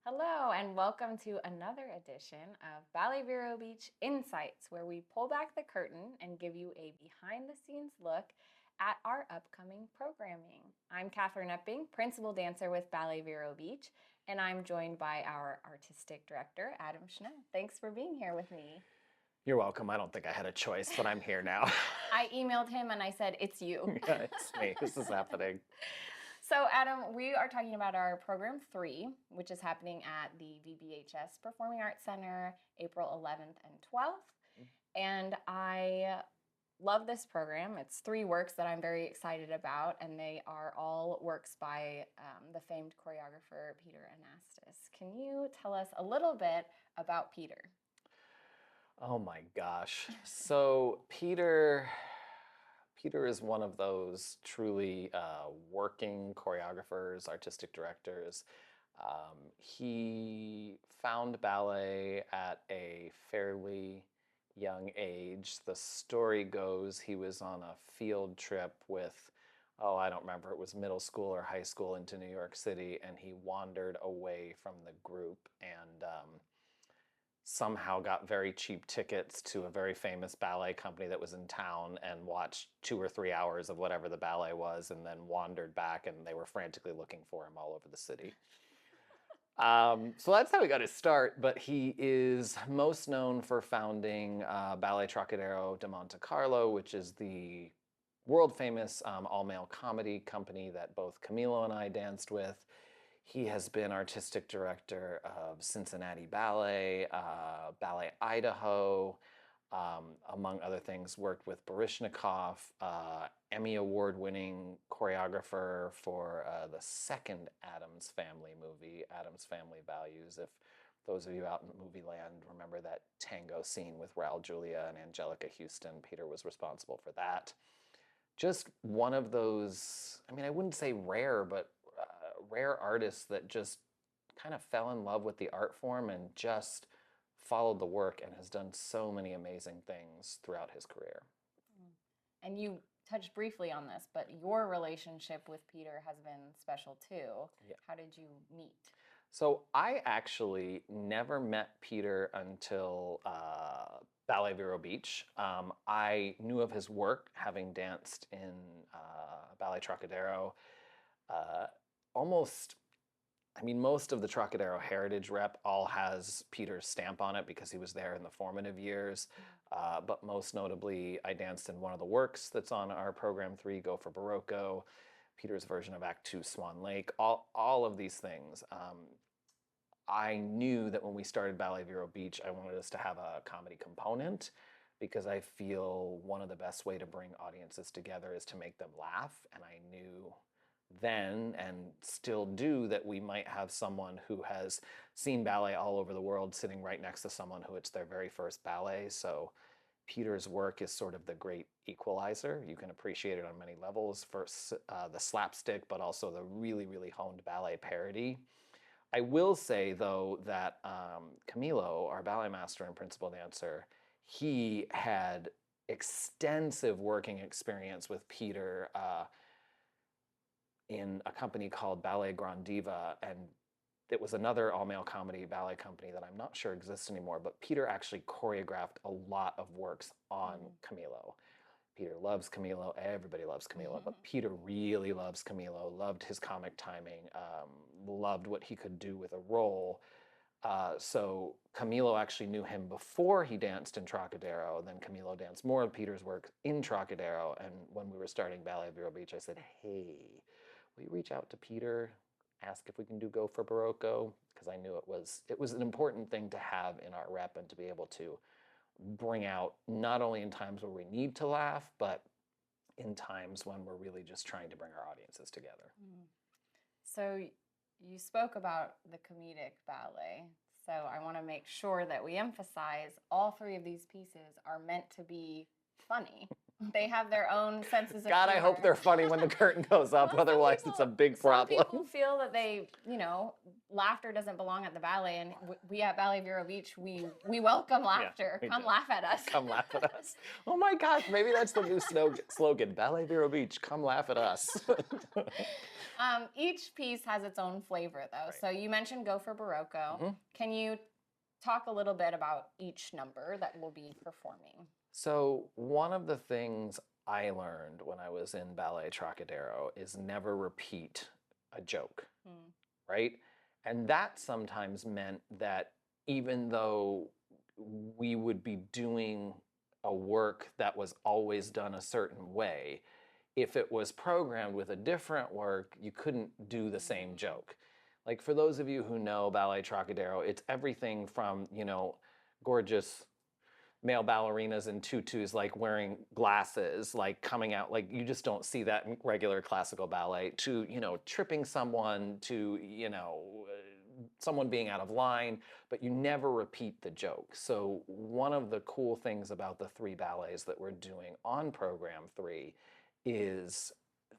Hello, and welcome to another edition of Ballet Vero Beach Insights, where we pull back the curtain and give you a behind the scenes look at our upcoming programming. I'm Katherine Epping, principal dancer with Ballet Vero Beach, and I'm joined by our artistic director, Adam Schnell. Thanks for being here with me. You're welcome. I don't think I had a choice, but I'm here now. I emailed him and I said, "It's you." Yeah, it's me. This is happening. So, Adam, we are talking about our program 3, which is happening at the VBHS Performing Arts Center April 11th and 12th. And I love this program. It's 3 works that I'm very excited about, and they are all works by the famed choreographer Peter Anastas. Can you tell us a little bit about Peter? Oh my gosh. So Peter is one of those truly working choreographers, artistic directors. He found ballet at a fairly young age. The story goes he was on a field trip with, oh, I don't remember, it was middle school or high school into New York City, and he wandered away from the group and somehow got very cheap tickets to a very famous ballet company that was in town and watched 2 or 3 hours of whatever the ballet was and then wandered back, and they were frantically looking for him all over the city. So that's how he got his start, but he is most known for founding Ballet Trocadero de Monte Carlo, which is the world famous all-male comedy company that both Camilo and I danced with. He has been artistic director of Cincinnati Ballet, Ballet Idaho, among other things, worked with Baryshnikov, Emmy Award-winning choreographer for the second Addams Family movie, Addams Family Values. If those of you out in movie land remember that tango scene with Raul Julia and Angelica Houston, Peter was responsible for that. Just one of those, I mean, I wouldn't say rare, but rare artists that just kind of fell in love with the art form and just followed the work and has done so many amazing things throughout his career. And you touched briefly on this, but your relationship with Peter has been special too. Yeah. How did you meet? So I actually never met Peter until Ballet Vero Beach. I knew of his work having danced in Ballet Trocadero. Uh, almost, I mean, most of the Trocadero Heritage Rep all has Peter's stamp on it because he was there in the formative years. But most notably, I danced in one of the works that's on our program 3, Go for Barocco, Peter's version of Act 2, Swan Lake, all of these things. I knew that when we started Ballet Vero Beach, I wanted us to have a comedy component because I feel one of the best way to bring audiences together is to make them laugh. And I knew then and still do that we might have someone who has seen ballet all over the world sitting right next to someone who it's their very first ballet. So Peter's work is sort of the great equalizer. You can appreciate it on many levels. First, the slapstick, but also the really, really honed ballet parody. I will say, though, that Camilo, our ballet master and principal dancer, he had extensive working experience with Peter in a company called Ballet Grand Diva, and it was another all-male comedy ballet company that I'm not sure exists anymore, but Peter actually choreographed a lot of works on Camilo. Peter loves Camilo. Everybody loves Camilo, but Peter really loves Camilo, loved his comic timing, loved what he could do with a role. So Camilo actually knew him before he danced in Trocadero. Then Camilo danced more of Peter's work in Trocadero. And when we were starting Ballet Vero Beach, I said, hey, will you reach out to Peter, ask if we can do Go for Barocco? Because I knew it was an important thing to have in our rep and to be able to bring out not only in times where we need to laugh, but in times when we're really just trying to bring our audiences together. So you spoke about the comedic ballet. So I want to make sure that we emphasize all 3 of these pieces are meant to be funny. They have their own senses of God, I hope humor. they're funny when the curtain goes up. Well, Otherwise, it's a big problem. Some people feel that laughter doesn't belong at the ballet, and we at Ballet Vero Beach, we welcome laughter. we Come do. laugh at us. Come laugh at us. Oh my gosh, maybe that's the new slogan. Ballet Vero Beach, come laugh at us. Each piece has its own flavor, though. Right. So you mentioned Go for Barocco. Mm-hmm. Can you talk a little bit about each number that we'll be performing? So one of the things I learned when I was in Ballet Trocadero is never repeat a joke, right? And that sometimes meant that even though we would be doing a work that was always done a certain way, if it was programmed with a different work, you couldn't do the same joke. Like for those of you who know Ballet Trocadero, it's everything from, gorgeous male ballerinas in tutus, like wearing glasses, like coming out, like you just don't see that in regular classical ballet, to, tripping someone, to, someone being out of line, but you never repeat the joke. So one of the cool things about the 3 ballets that we're doing on program 3 is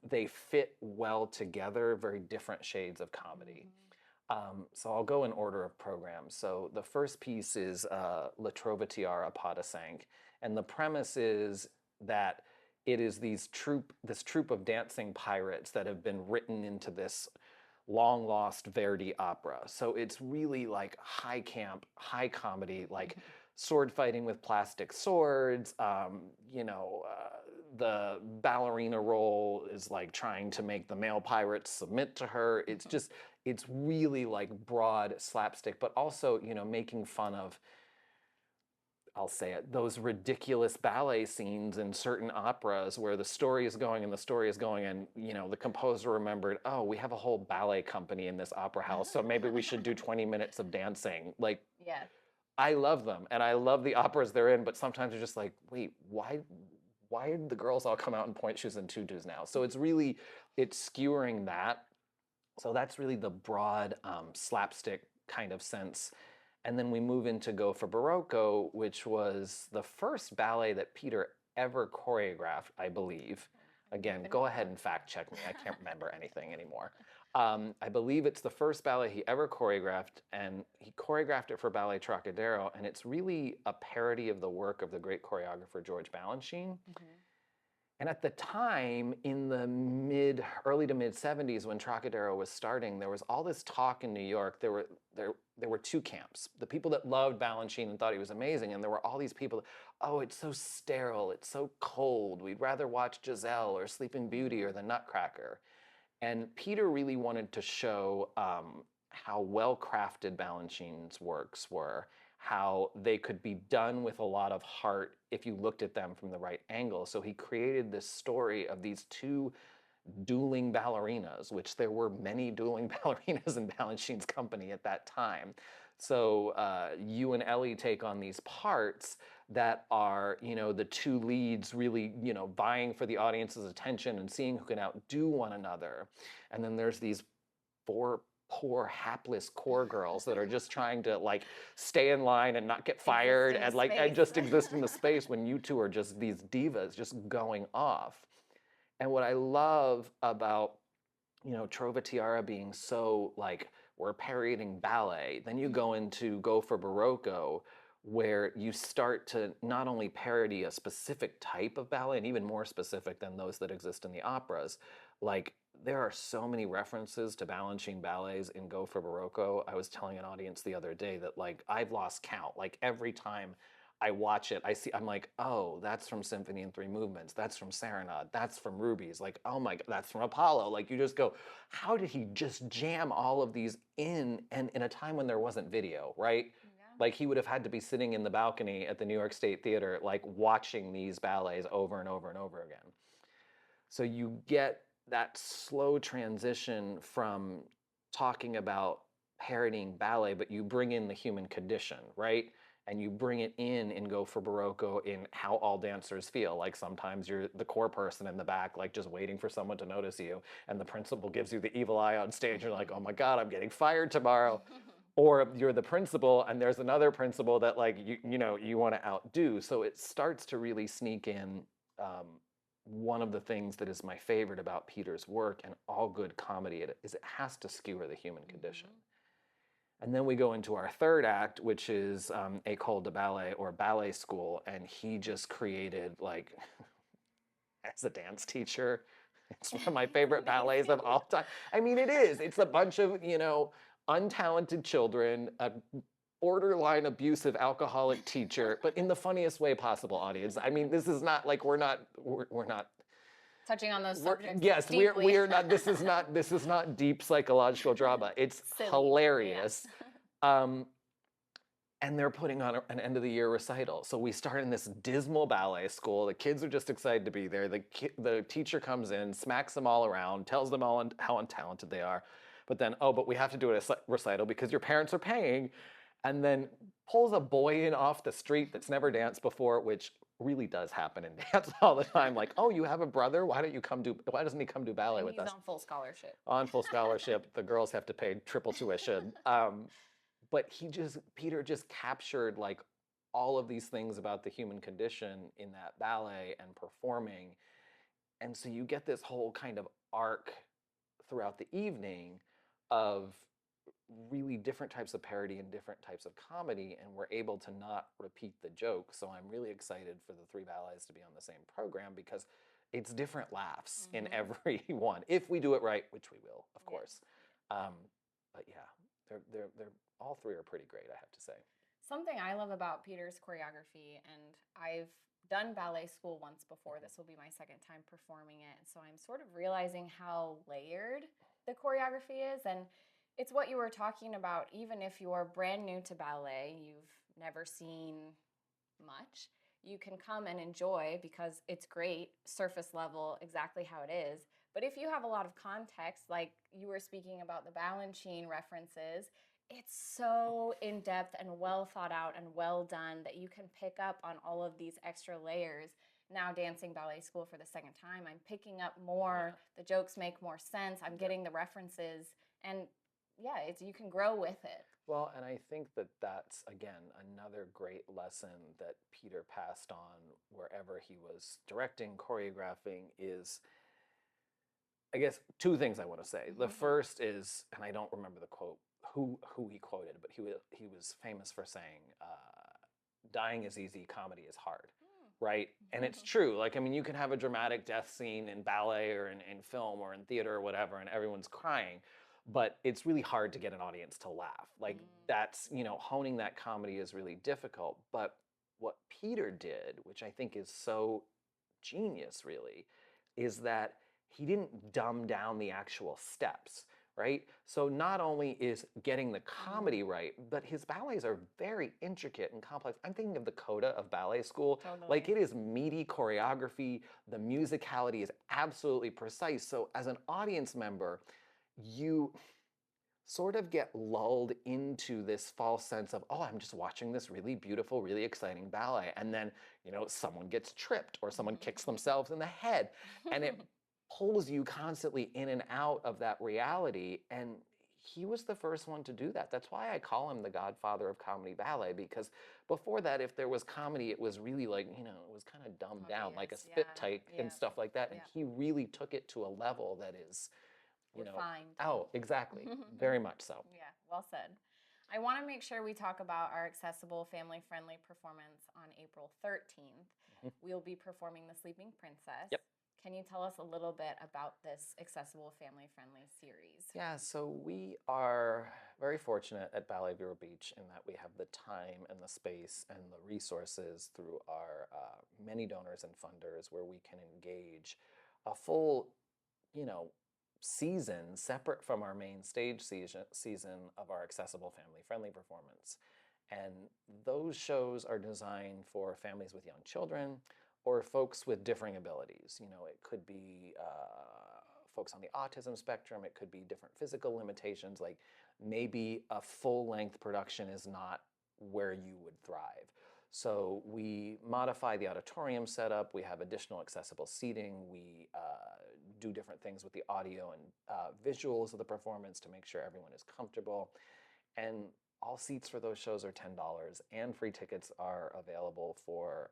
they fit well together, very different shades of comedy. So I'll go in order of programs. So the first piece is La Trovatiara Pas de Cinq, and the premise is that it is this troupe of dancing pirates that have been written into this long lost Verdi opera. So it's really like high camp, high comedy, like sword fighting with plastic swords. The ballerina role is like trying to make the male pirates submit to her. It's really like broad slapstick, but also, making fun of, I'll say it, those ridiculous ballet scenes in certain operas where the story is going and the composer remembered, oh, we have a whole ballet company in this opera house, so maybe we should do 20 minutes of dancing. Like, yes. I love them, and I love the operas they're in, but sometimes you're just like, wait, why did the girls all come out in point shoes and tutus now? So it's skewering that. So that's really the broad slapstick kind of sense. And then we move into Go for Barocco, which was the first ballet that Peter ever choreographed, I believe. Again, go ahead and fact check me. I can't remember anything anymore. I believe it's the first ballet he ever choreographed, and he choreographed it for Ballet Trocadero, and it's really a parody of the work of the great choreographer George Balanchine. And at the time, in the early to mid 70s, when Trocadero was starting, there was all this talk in New York. There were 2 camps: the people that loved Balanchine and thought he was amazing, and there were all these people, oh, it's so sterile, it's so cold, we'd rather watch Giselle or Sleeping Beauty or the Nutcracker. And Peter really wanted to show how well-crafted Balanchine's works were, how they could be done with a lot of heart if you looked at them from the right angle. So he created this story of these 2 dueling ballerinas, which there were many dueling ballerinas in Balanchine's company at that time. So you and Ellie take on these parts that are, the 2 leads really, vying for the audience's attention and seeing who can outdo one another. And then there's these 4 poor hapless core girls that are just trying to like stay in line and not get fired and just exist in the space when you 2 are just these divas just going off. And what I love about, Trovatiara being so like, we're parodying ballet, then you go into Go for Barocco, where you start to not only parody a specific type of ballet, and even more specific than those that exist in the operas. Like, there are so many references to Balanchine ballets in Go for Barocco. I was telling an audience the other day that, like, I've lost count. Like, every time I watch it, I'm like, oh, that's from Symphony in 3 Movements. That's from Serenade. That's from Rubies. Like, oh my God, that's from Apollo. Like, you just go, how did he just jam all of these in, and in a time when there wasn't video, right? Yeah. Like, he would have had to be sitting in the balcony at the New York State Theater, like, watching these ballets over and over and over again. So you get that slow transition from talking about parodying ballet, but you bring in the human condition, right? And you bring it in Go for Barocco in how all dancers feel. Like, sometimes you're the core person in the back, like just waiting for someone to notice you, and the principal gives you the evil eye on stage, and you're like, oh my God, I'm getting fired tomorrow. Or you're the principal and there's another principal that, like, you want to outdo. So it starts to really sneak in one of the things that is my favorite about Peter's work and all good comedy is it has to skewer the human condition. And then we go into our third act, which is École de Ballet, or ballet school, and he just created, like, as a dance teacher, it's one of my favorite ballets of all time. I mean, it is. It's a bunch of, untalented children, a borderline abusive alcoholic teacher, but in the funniest way possible, audience. I mean, this is not like we're not touching on those subjects. Yes, deeply. we're not. This is not deep psychological drama. It's Silly. hilarious. Yeah. And they're putting on an end of the year recital. So we start in this dismal ballet school. The kids are just excited to be there. The teacher comes in, smacks them all around, tells them all how untalented they are. But then, but we have to do a recital because your parents are paying. And then pulls a boy in off the street that's never danced before, which really does happen in dance all the time. Like, oh, you have a brother? Why doesn't he come do ballet with us? He's on full scholarship. On full scholarship. The girls have to pay triple tuition. But Peter just captured like all of these things about the human condition in that ballet and performing. And so you get this whole kind of arc throughout the evening of really different types of parody and different types of comedy, and we're able to not repeat the joke. So I'm really excited for the three ballets to be on the same program because it's different laughs in every one, if we do it right, which we will, of course. But yeah, they're all three are pretty great, I have to say. Something I love about Peter's choreography, and I've done ballet school once before. This will be my second time performing it. So I'm sort of realizing how layered the choreography is. And it's what you were talking about. Even if you're brand new to ballet, you've never seen much, you can come and enjoy because it's great, surface level, exactly how it is. But if you have a lot of context, like you were speaking about the Balanchine references, it's so in-depth and well thought out and well done that you can pick up on all of these extra layers. Now dancing ballet school for the second time, I'm picking up more, the jokes make more sense, I'm getting the references, and yeah, you can grow with it. Well, and I think that's, again, another great lesson that Peter passed on wherever he was directing, choreographing is, I guess, two things I want to say. The first is, and I don't remember the quote, who he quoted, but he was famous for saying, dying is easy, comedy is hard, right? And it's true. Like, I mean, you can have a dramatic death scene in ballet or in film or in theater or whatever, and everyone's crying, but it's really hard to get an audience to laugh. Like, that's, honing that comedy is really difficult. But what Peter did, which I think is so genius, really, is that he didn't dumb down the actual steps. Right? So not only is getting the comedy right, but his ballets are very intricate and complex. I'm thinking of the coda of ballet school. Totally. Like, it is meaty choreography. The musicality is absolutely precise. So as an audience member, you sort of get lulled into this false sense of, oh, I'm just watching this really beautiful, really exciting ballet. And then, someone gets tripped or someone kicks themselves in the head. And it pulls you constantly in and out of that reality, and he was the first one to do that. That's why I call him the godfather of comedy ballet, because before that, if there was comedy, it was really like, it was kind of dumbed down, like a spit tyke and stuff like that, and he really took it to a level that is, refined. Oh, exactly. Very much so. Yeah, well said. I want to make sure we talk about our accessible, family-friendly performance on April 13th. We'll be performing The Sleeping Princess. Yep. Can you tell us a little bit about this accessible, family-friendly series? Yeah, so we are very fortunate at Ballet Vero Beach in that we have the time and the space and the resources through our many donors and funders where we can engage a full, season separate from our main stage season of our accessible, family-friendly performance. And those shows are designed for families with young children, or folks with differing abilities. It could be folks on the autism spectrum, it could be different physical limitations, like maybe a full-length production is not where you would thrive. So we modify the auditorium setup, we have additional accessible seating, we do different things with the audio and visuals of the performance to make sure everyone is comfortable. And all seats for those shows are $10, and free tickets are available for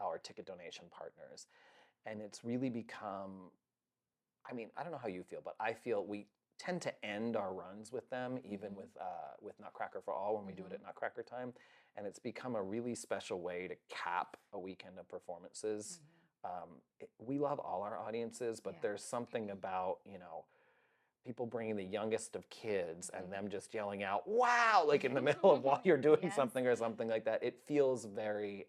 our ticket donation partners. And it's really become, I mean, I don't know how you feel, but I feel we tend to end our runs with them, even with Nutcracker for All when we do it at Nutcracker time, and it's become a really special way to cap a weekend of performances. We love all our audiences, but there's something about, you know, people bringing the youngest of kids and them just yelling out, "Wow!" like in the middle of while you're doing something or something like that. It feels very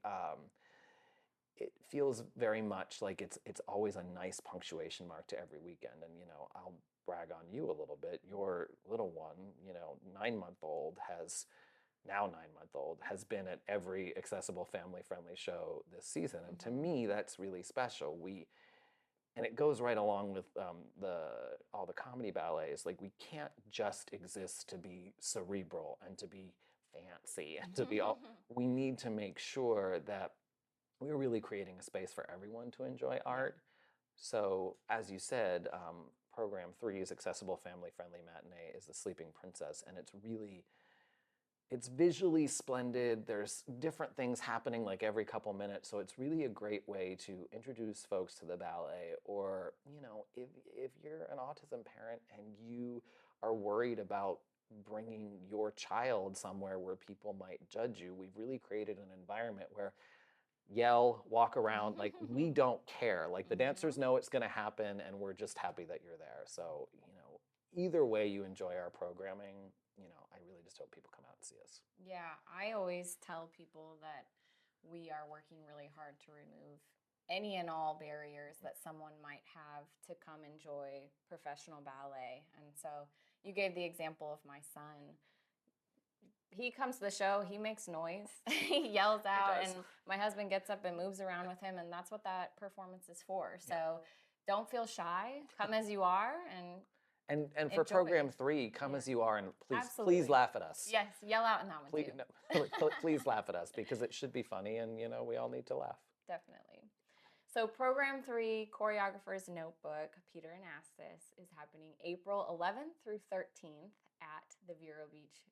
much like it's always a nice punctuation mark to every weekend. And, you know, I'll brag on you a little bit. Your little one, you know, 9-month-old has been at every accessible family friendly show this season. And to me, that's really special. And it goes right along with all the comedy ballets. Like, we can't just exist to be cerebral and to be fancy and to be all, we need to make sure that we're really creating a space for everyone to enjoy art. So, as you said, program 3's accessible family friendly matinee is The Sleeping Princess, and it's visually splendid. There's different things happening like every couple minutes, so it's really a great way to introduce folks to the ballet. Or, you know, if you're an autism parent and you are worried about bringing your child somewhere where people might judge you, we've really created an environment where yell, walk around, like, we don't care. Like, the dancers know it's going to happen, and we're just happy that you're there. So, you know, either way you enjoy our programming, you know, I really just hope people come out and see us. Yeah, I always tell people that we are working really hard to remove any and all barriers that someone might have to come enjoy professional ballet. And so you gave the example of my son. He comes to the show, he makes noise, he yells out, and my husband gets up and moves around with him, and that's what that performance is for. So don't feel shy, come as you are, and for program 3, come as you are, and please laugh at us. Yes, yell out in that one too. Please laugh at us, because it should be funny, and, you know, we all need to laugh. Definitely. So program 3, Choreographer's Notebook, Peter and Astis, is happening April 11th through 13th at the Vero Beach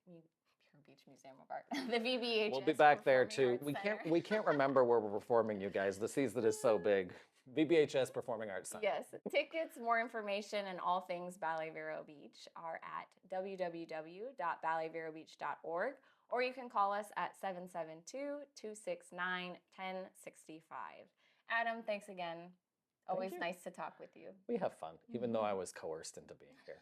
Museum of Art. The VBHS. We'll be back there too. We can't remember where we're performing, you guys. The season is so big. VBHS Performing Arts Center. Yes. Tickets, more information, and all things Ballet Vero Beach are at www.balletverobeach.org, or you can call us at 772-269-1065. Adam, thanks again. Always nice to talk with you. We have fun, even though I was coerced into being here.